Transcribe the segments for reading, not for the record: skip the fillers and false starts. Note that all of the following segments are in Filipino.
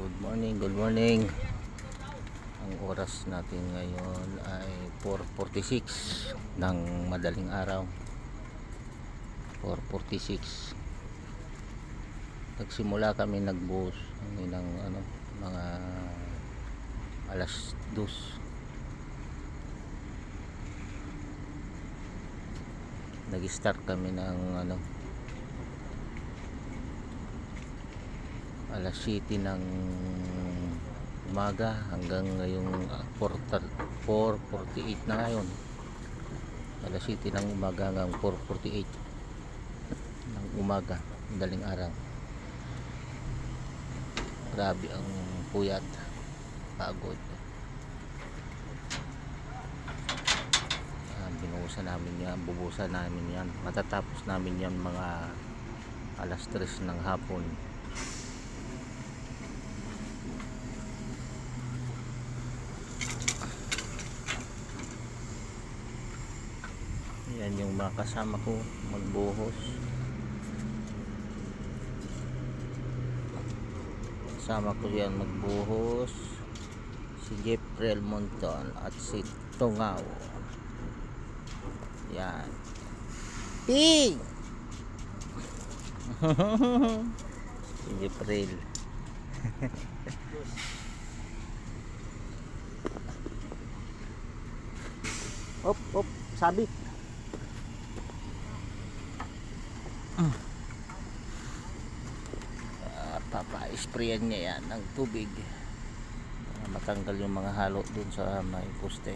Good morning, good morning. Ang oras natin ngayon ay 4:46 ng madaling araw. 4:46. Nagsimula kami nagbuhos ng mga alas 2. Nag-start kami ng alas 7 ng umaga hanggang ngayong 4:48 na ngayon. Alas 7 ng umaga hanggang 4:48 ng umaga, madaling araw. Grabe ang puyat, pagod. Bubusan namin yan. Matatapos namin yan mga alas 3 ng hapon. Yan yung mga kasama ko magbuhos. Kasama ko yan magbuhos, si Jeffrey Monton at si Tungaw. Yan. Ping! Si Jeffrey. Op, sabit. Papa-sprayan niya yan ng tubig para matanggal yung mga halo dun sa may poste.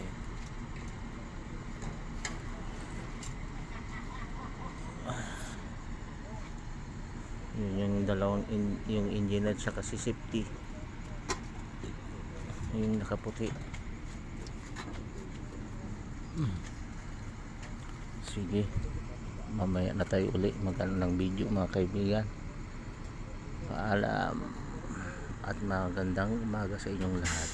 Yun yung dalawang yung engineer sa kasi safety, yung nakaputi. Sige, mamaya na tayo uli magano ng video mga kaibigan. Paalam at magandang umaga sa inyong lahat.